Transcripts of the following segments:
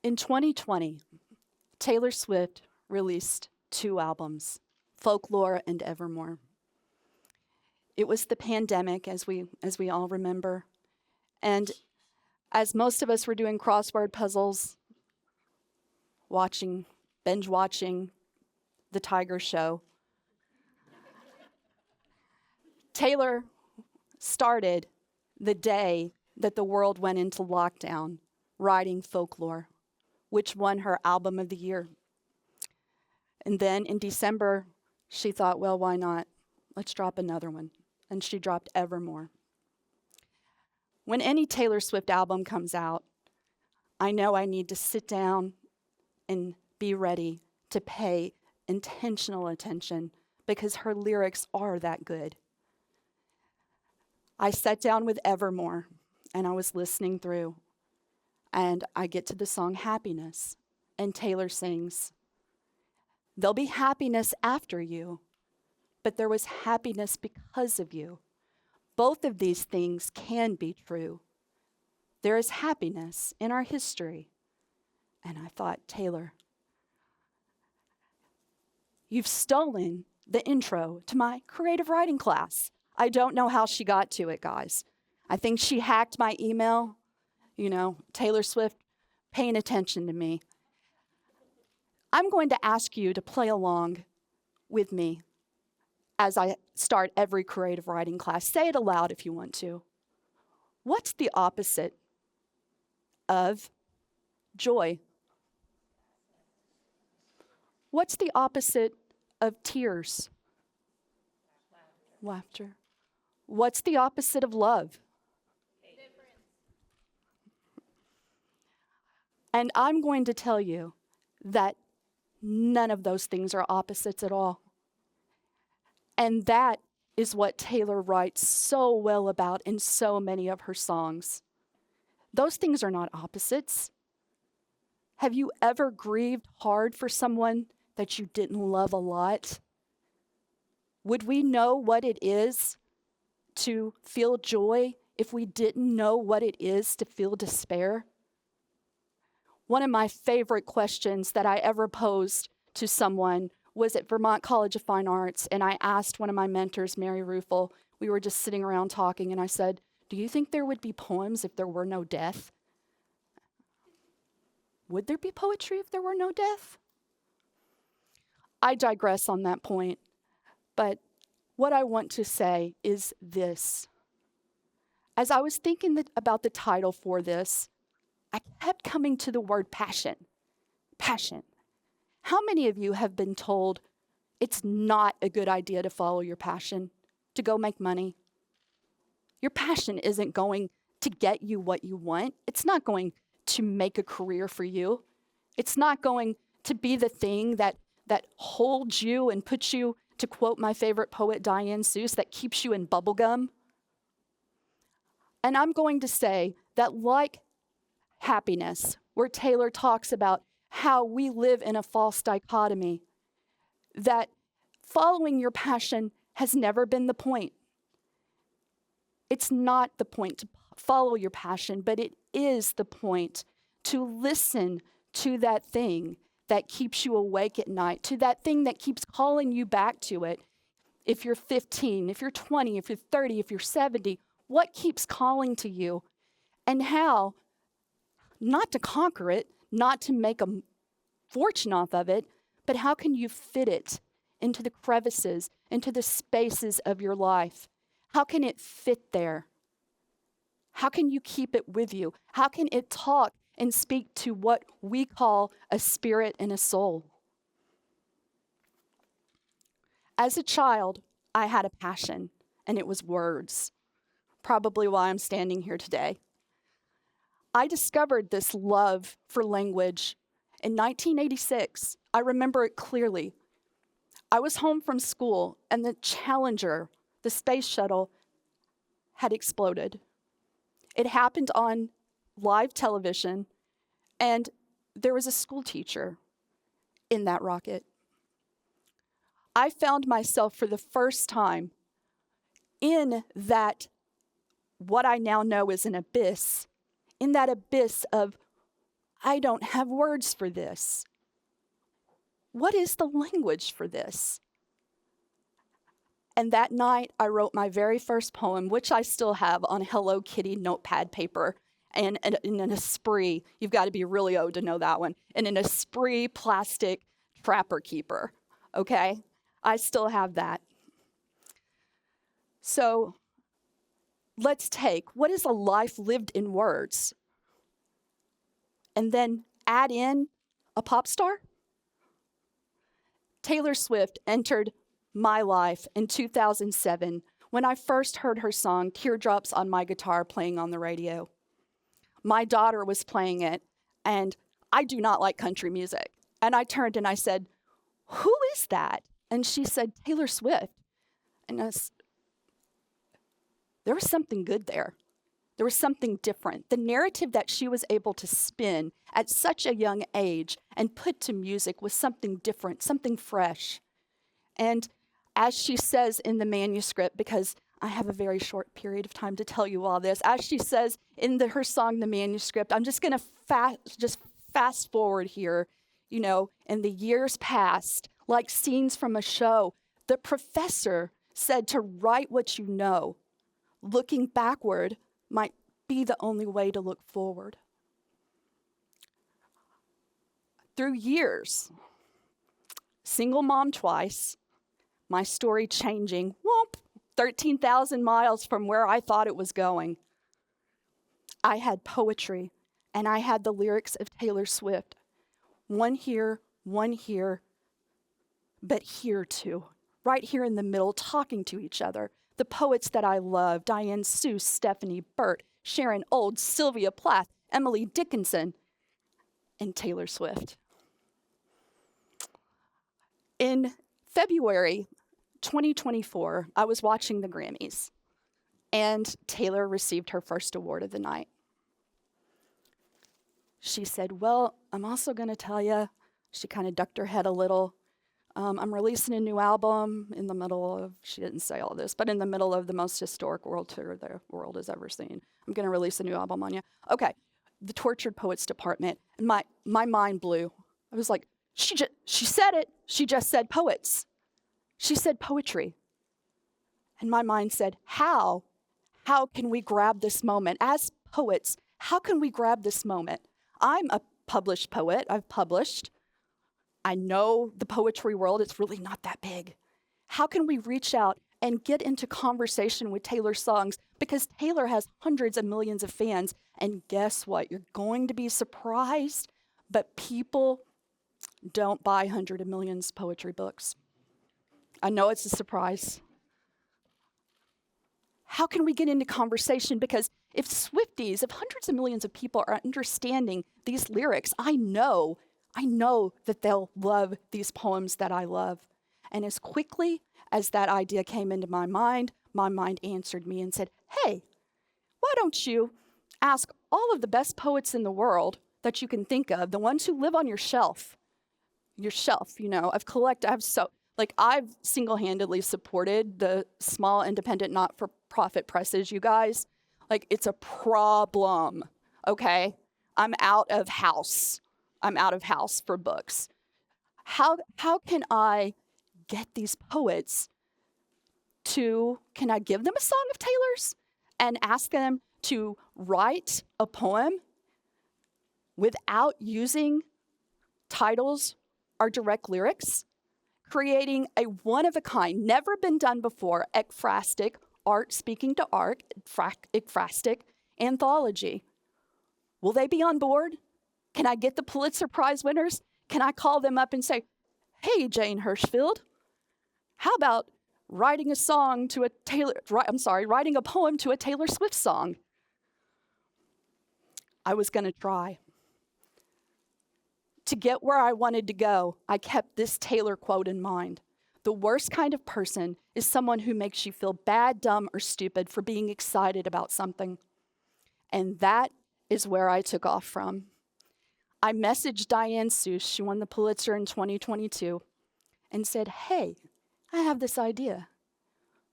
In 2020, Taylor Swift released 2 albums, Folklore and Evermore. It was the pandemic, as we all remember. And as most of us were doing crossword puzzles, binge watching The Tiger Show, Taylor started the day that the world went into lockdown writing Folklore, which won her Album of the Year. And then in December, she thought, well, why not? Let's drop another one. And she dropped Evermore. When any Taylor Swift album comes out, I know I need to sit down and be ready to pay intentional attention because her lyrics are that good. I sat down with Evermore and I was listening through, and I get to the song Happiness, and Taylor sings, "There'll be happiness after you, but there was happiness because of you. Both of these things can be true. There is happiness in our history." And I thought, Taylor, you've stolen the intro to my creative writing class. I don't know how she got to it, guys. I think she hacked my email. Taylor Swift paying attention to me. I'm going to ask you to play along with me as I start every creative writing class. Say it aloud if you want to. What's the opposite of joy? What's the opposite of tears? Laughter. What's the opposite of love? And I'm going to tell you that none of those things are opposites at all. And that is what Taylor writes so well about in so many of her songs. Those things are not opposites. Have you ever grieved hard for someone that you didn't love a lot? Would we know what it is to feel joy if we didn't know what it is to feel despair? One of my favorite questions that I ever posed to someone was at Vermont College of Fine Arts, and I asked one of my mentors, Mary Ruffel, we were just sitting around talking, and I said, "Do you think there would be poems if there were no death?" Would there be poetry if there were no death? I digress on that point, but what I want to say is this. As I was thinking about the title for this, I kept coming to the word passion. Passion. How many of you have been told it's not a good idea to follow your passion, to go make money? Your passion isn't going to get you what you want. It's not going to make a career for you. It's not going to be the thing that holds you and puts you, to quote my favorite poet, Diane Seuss, that keeps you in bubblegum. And I'm going to say that like Happiness, where Taylor talks about how we live in a false dichotomy, that following your passion has never been the point. It's not the point to follow your passion, but it is the point to listen to that thing that keeps you awake at night, to that thing that keeps calling you back to it. If you're 15, if you're 20, if you're 30, if you're 70, what keeps calling to you? And how, not to conquer it, not to make a fortune off of it, but how can you fit it into the crevices, into the spaces of your life? How can it fit there? How can you keep it with you? How can it talk and speak to what we call a spirit and a soul? As a child, I had a passion, and it was words. Probably why I'm standing here today. I discovered this love for language in 1986. I remember it clearly. I was home from school, and the Challenger, the space shuttle, had exploded. It happened on live television, and there was a school teacher in that rocket. I found myself for the first time in that, what I now know is an abyss, in that abyss of I don't have words for this. What is the language for this? And that night, I wrote my very first poem, which I still have on Hello Kitty notepad paper, and in an Esprit. You've got to be really old to know that one. And an Esprit plastic trapper keeper, okay? I still have that. So let's take, what is a life lived in words? And then add in a pop star? Taylor Swift entered my life in 2007 when I first heard her song, Teardrops on My Guitar, playing on the radio. My daughter was playing it, and I do not like country music. And I turned and I said, "Who is that?" And she said, "Taylor Swift." And there was something good there. There was something different. The narrative that she was able to spin at such a young age and put to music was something different, something fresh. And as she says in the manuscript, because I have a very short period of time to tell you all this, as she says in her song, The Manuscript, I'm just going to fast forward here, in the years past, like scenes from a show. The professor said to write what you know. Looking backward might be the only way to look forward. Through years, single mom twice, my story changing, 13,000 miles from where I thought it was going. I had poetry, and I had the lyrics of Taylor Swift. One here, but here too, right here in the middle, talking to each other. The poets that I love, Diane Seuss, Stephanie Burt, Sharon Olds, Sylvia Plath, Emily Dickinson, and Taylor Swift. In February 2024, I was watching the Grammys, and Taylor received her first award of the night. She said, "Well, I'm also going to tell you," she kind of ducked her head a little, "I'm releasing a new album in the middle of," she didn't say all this, but in the middle of the most historic world tour the world has ever seen. "I'm going to release a new album on you." Okay, the Tortured Poets Department, and my mind blew. I was like, she said it. She just said poets. She said poetry. And my mind said, how can we grab this moment? As poets, how can we grab this moment? I'm a published poet. I've published. I know the poetry world. It's really not that big. How can we reach out and get into conversation with Taylor's songs? Because Taylor has hundreds of millions of fans. And guess what? You're going to be surprised, but people don't buy hundreds of millions poetry books. I know it's a surprise. How can we get into conversation? Because if hundreds of millions of people are understanding these lyrics, I know that they'll love these poems that I love. And as quickly as that idea came into my mind answered me and said, "Hey, why don't you ask all of the best poets in the world that you can think of, the ones who live on your shelf, I've single-handedly supported the small, independent, not-for-profit presses, you guys. Like, it's a problem, okay? I'm out of house for books. How can I get these poets can I give them a song of Taylor's and ask them to write a poem without using titles or direct lyrics? Creating a one-of-a-kind, never been done before, ekphrastic, art speaking to art, ekphrastic anthology. Will they be on board? Can I get the Pulitzer Prize winners? Can I call them up and say, "Hey, Jane Hirschfield, how about writing a poem to a Taylor Swift song?" I was going to try. To get where I wanted to go, I kept this Taylor quote in mind. The worst kind of person is someone who makes you feel bad, dumb, or stupid for being excited about something. And that is where I took off from. I messaged Diane Seuss, she won the Pulitzer in 2022, and said, "Hey, I have this idea.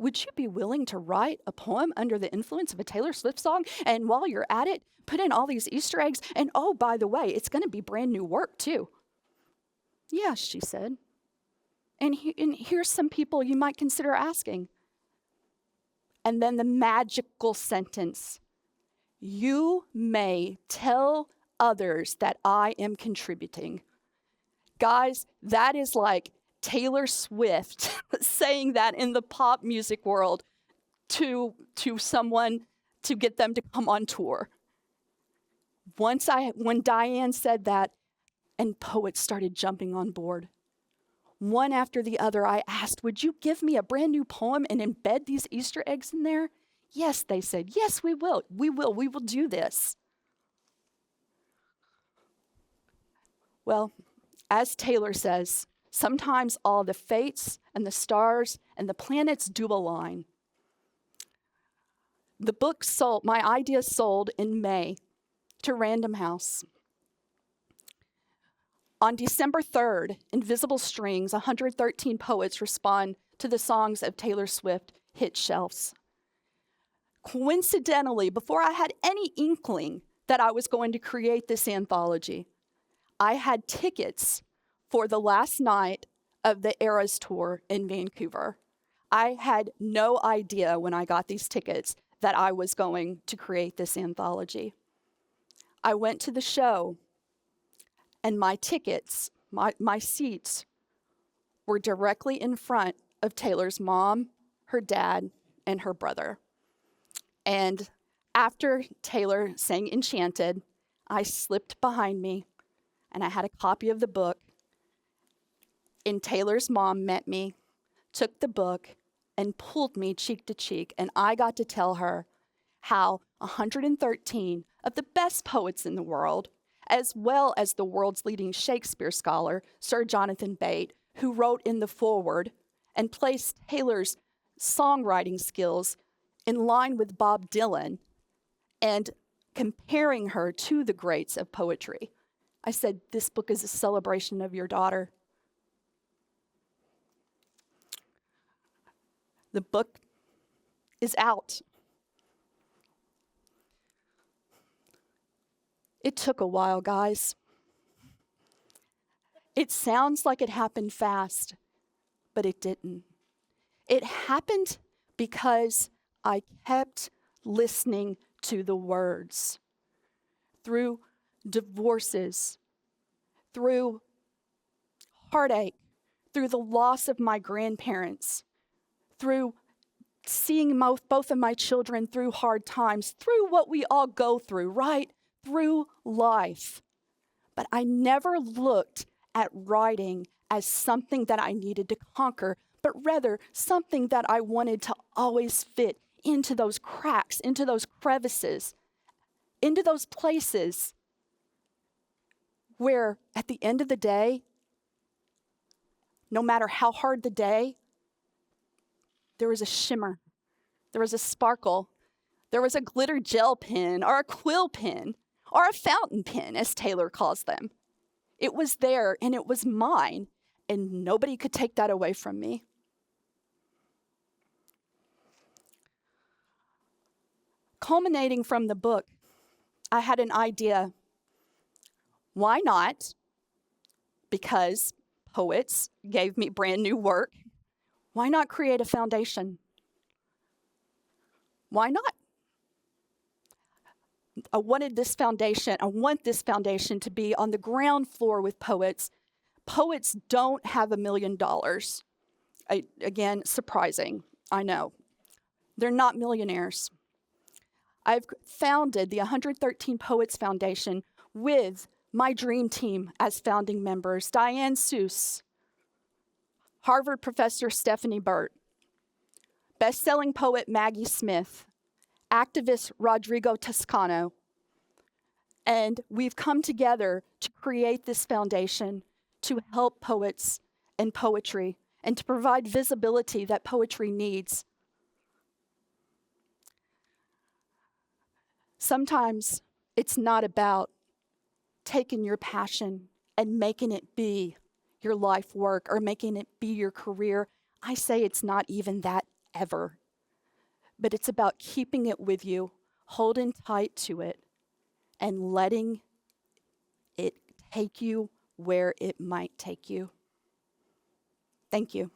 would you be willing to write a poem under the influence of a Taylor Swift song? And while you're at it, put in all these Easter eggs. And oh, by the way, it's going to be brand new work too. Yes, she said. And here's some people you might consider asking. And then the magical sentence, you may tell others that I am contributing. Guys, that is like Taylor Swift saying that in the pop music world to someone to get them to come on tour. When Diane said that, and poets started jumping on board, one after the other, I asked, would you give me a brand new poem and embed these Easter eggs in there? Yes, they said, yes, we will. We will do this. Well, as Taylor says, sometimes all the fates and the stars and the planets do align. The book sold, my idea sold in May to Random House. On December 3rd, Invisible Strings, 113 poets respond to the songs of Taylor Swift hit shelves. Coincidentally, before I had any inkling that I was going to create this anthology, I had tickets for the last night of the Eras Tour in Vancouver. I had no idea when I got these tickets that I was going to create this anthology. I went to the show, and my tickets, my seats, were directly in front of Taylor's mom, her dad, and her brother. And after Taylor sang Enchanted, I slipped behind me, and I had a copy of the book. And Taylor's mom met me, took the book, and pulled me cheek to cheek. And I got to tell her how 113 of the best poets in the world, as well as the world's leading Shakespeare scholar, Sir Jonathan Bate, who wrote in the foreword and placed Taylor's songwriting skills in line with Bob Dylan and comparing her to the greats of poetry. I said, this book is a celebration of your daughter. The book is out. It took a while, guys. It sounds like it happened fast, but it didn't. It happened because I kept listening to the words. Through divorces, through heartache, through the loss of my grandparents, through seeing both of my children through hard times, through what we all go through, right? Through life. But I never looked at writing as something that I needed to conquer, but rather something that I wanted to always fit into those cracks, into those crevices, into those places where at the end of the day, no matter how hard the day, there was a shimmer, there was a sparkle, there was a glitter gel pen or a quill pen or a fountain pen, as Taylor calls them. It was there and it was mine, and nobody could take that away from me. Culminating from the book, I had an idea. Why not? Because poets gave me brand new work. Why not create a foundation? Why not? I want this foundation to be on the ground floor with poets. Poets don't have $1 million. Again, surprising, I know. They're not millionaires. I've founded the 113 Poets Foundation with my dream team as founding members: Diane Seuss, Harvard professor Stephanie Burt, best-selling poet Maggie Smith, activist Rodrigo Toscano. And we've come together to create this foundation to help poets and poetry and to provide visibility that poetry needs. Sometimes it's not about taking your passion and making it be your life work or making it be your career. I say it's not even that forever. But it's about keeping it with you, holding tight to it, and letting it take you where it might take you. Thank you.